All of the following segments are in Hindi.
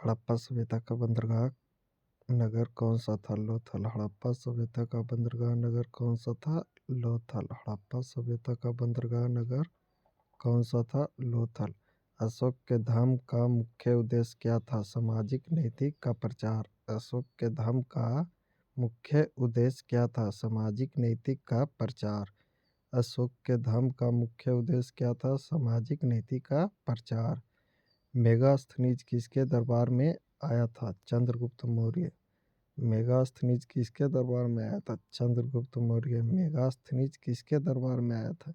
हड़प्पा सभ्यता का बंदरगाह नगर कौन सा था? लोथल। हड़प्पा सभ्यता का बंदरगाह नगर कौन सा था? लोथल। हड़प्पा सभ्यता का बंदरगाह नगर कौन सा था? लोथल। अशोक के धर्म का मुख्य उद्देश्य क्या था? सामाजिक नीति का प्रचार। अशोक के धर्म का मुख्य उद्देश्य क्या था? सामाजिक नीति का प्रचार। अशोक के धर्म का मुख्य उद्देश्य क्या था? सामाजिक नीति का प्रचार। मेगास्थनीज किसके दरबार में आया था? चंद्रगुप्त मौर्य। मेगास्थनीज किसके दरबार में आया था? चंद्रगुप्त मौर्य। मेगास्थनीज किसके दरबार में आया था?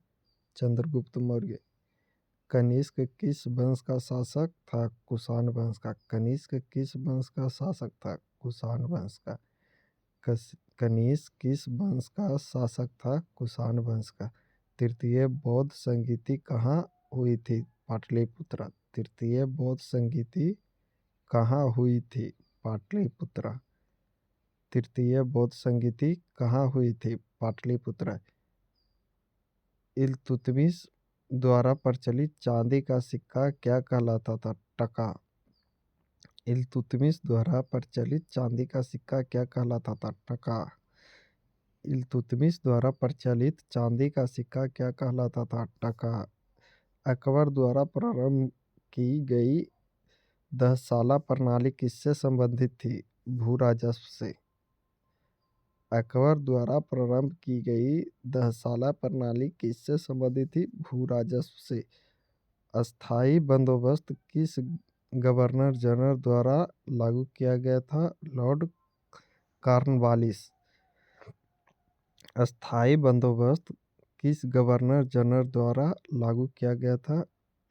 चंद्रगुप्त मौर्य। कनिष्क किस वंश का शासक था? कुषाण वंश का। कनिष्क किस वंश का शासक था? कुषाण वंश का। कनिष्क किस वंश का शासक था? कुषाण वंश का। तृतीय बौद्ध संगीति कहाँ हुई थी? पाटलिपुत्र। तृतीय बौद्ध संगीति कहाँ हुई थी? पाटलिपुत्र। तृतीय बौद्ध संगीति कहाँ हुई थी? पाटलिपुत्र। इल्तुतमिश द्वारा प्रचलित चांदी का सिक्का क्या कहलाता था? टका। इल्तुतमिश द्वारा प्रचलित चांदी का सिक्का क्या कहलाता था? टका। इल्तुतमिश द्वारा प्रचलित चांदी का सिक्का क्या कहलाता था? टका। अकबर द्वारा प्रारंभ की गई 10 साला प्रणाली किससे संबंधित थी? भू राजस्व से। अकबर द्वारा प्रारंभ की गई 10 साला प्रणाली किससे संबंधित थी? भू राजस्व से। अस्थाई बंदोबस्त किस गवर्नर जनरल द्वारा लागू किया गया था? Lord Cornwallis. अस्थाई बंदोबस्त किस गवर्नर जनरल द्वारा लागू किया गया था?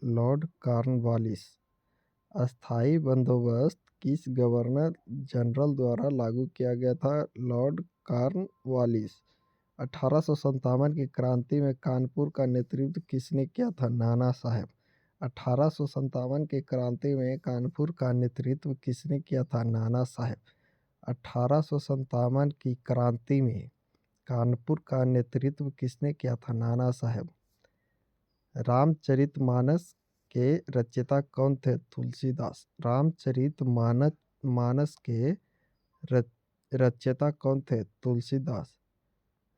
Lord Cornwallis. अस्थाई बंदोबस्त किस गवर्नर जनरल द्वारा लागू किया गया था? Lord Cornwallis. 1857 की क्रांति में कानपुर का नेतृत्व किसने किया था? नाना साहब। 1857 की क्रांति में कानपुर का नेतृत्व किसने किया था? नाना साहब। 1857 की क्रांति में कानपुर का नेतृत्व किसने किया था? नाना साहब। रामचरितमानस के रचयिता कौन थे? तुलसीदास। रामचरितमानस के रचयिता कौन थे? तुलसीदास।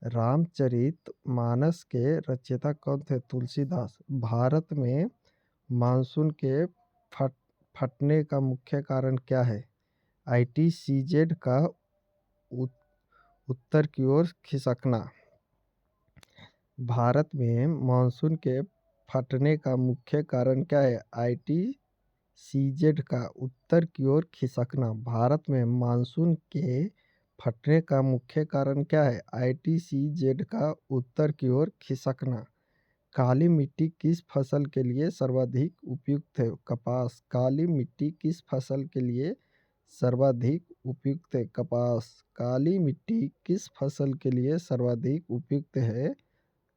रामचरितमानस के रचयिता कौन थे? तुलसीदास। भारत में मानसून के फटने का मुख्य कारण क्या है? ITCZ का उत्तर की ओर खिसकना। भारत में मानसून के फटने का मुख्य कारण क्या है? ITCZ का उत्तर की ओर खिसकना। भारत में मानसून के फटने का मुख्य कारण क्या है? ITCZ का उत्तर की ओर खिसकना। काली मिट्टी किस फसल के लिए सर्वाधिक उपयुक्त है? कपास। काली मिट्टी किस फसल के लिए सर्वाधिक उपयुक्त है? कपास। काली मिट्टी किस फसल के लिए सर्वाधिक उपयुक्त है?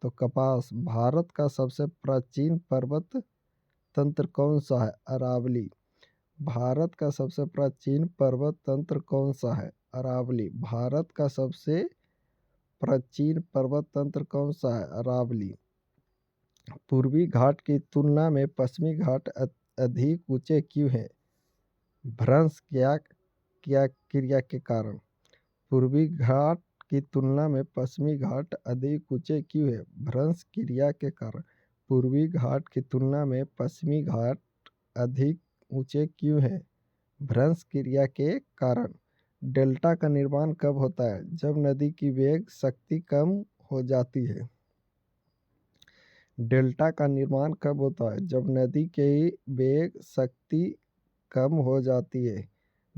तो कपास। भारत का सबसे प्राचीन पर्वत तंत्र कौन सा है? अरावली। भारत का सबसे प्राचीन पर्वत तंत्र कौन सा है? अरावली। भारत का सबसे प्राचीन पर्वत तंत्र कौन सा है? अरावली। पूर्वी घाट की तुलना में पश्चिमी घाट अधिक ऊंचे क्यों हैं? भ्रंश क्या क्या क्रिया के कारण। पूर्वी घाट की तुलना में पश्चिमी घाट अधिक ऊंचे क्यों है? भ्रंश क्रिया के कारण। पूर्वी घाट की तुलना में पश्चिमी घाट अधिक ऊंचे क्यों है? भ्रंश क्रिया के कारण। डेल्टा का निर्माण कब होता है? जब नदी की वेग शक्ति कम हो जाती है। डेल्टा का निर्माण कब होता है? जब नदी की वेग शक्ति कम हो जाती है।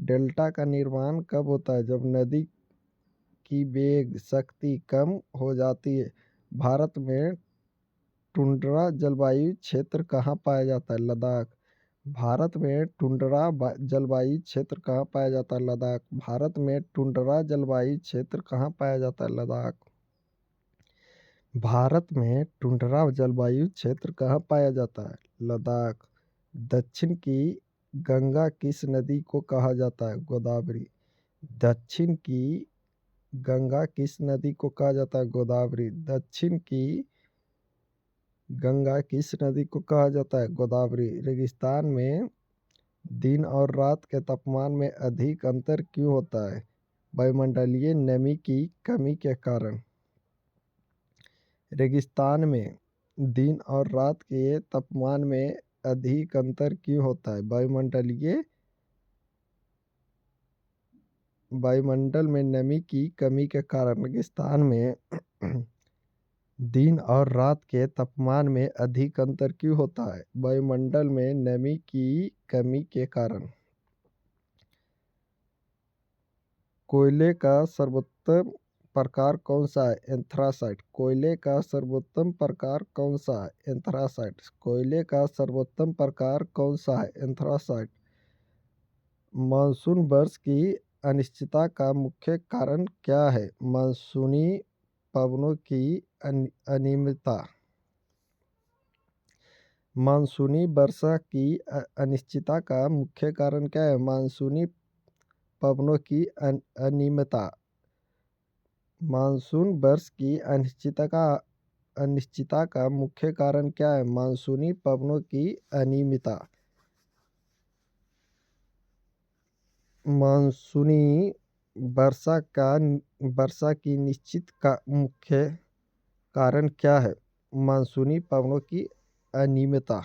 डेल्टा का निर्माण कब होता है? जब नदी की वेग शक्ति कम हो जाती है। भारत में टुंड्रा जलवायु क्षेत्र कहाँ पाया जाता है? लद्दाख। भारत में टुंड्रा जलवायु क्षेत्र कहाँ पाया जाता है? लद्दाख। भारत में टुंड्रा जलवायु क्षेत्र कहाँ पाया जाता है? लद्दाख। भारत में टुंड्रा जलवायु क्षेत्र कहाँ पाया जाता है? लद्दाख। दक्षिण की गंगा किस नदी को कहा जाता है? गोदावरी। दक्षिण की गंगा किस नदी को कहा जाता है? गोदावरी। दक्षिण की गंगा किस नदी को कहा जाता है? गोदावरी। रेगिस्तान में दिन और रात के तापमान में अधिक अंतर क्यों होता है? वायुमंडलीय नमी की कमी के कारण। रेगिस्तान में दिन और रात के तापमान में अधिक अंतर क्यों होता है? वायुमंडल में नमी की कमी के कारण रेगिस्तान में दिन और रात के तापमान में अधिक अंतर क्यों होता है? वायुमंडल में नमी की कमी के कारण। कोयले का सर्वोत्तम प्रकार कौन सा है? एंथ्रासाइट। कोयले का सर्वोत्तम प्रकार कौन सा है? एंथ्रासाइट। कोयले का सर्वोत्तम प्रकार कौन सा है? एंथ्रासाइट। मानसून वर्ष की अनिश्चितता का मुख्य कारण क्या है? मानसूनी पवनों की अनियमितता। मानसूनी वर्षा की अनिश्चितता का मुख्य कारण क्या है? मानसूनी पवनों की अनियमितता। मानसून वर्ष की अनिश्चितता का मुख्य कारण क्या है? मानसूनी पवनों की अनियमितता। मानसूनी वर्षा की निश्चित का मुख्य कारण क्या है? मानसूनी पवनों की अनियमितता।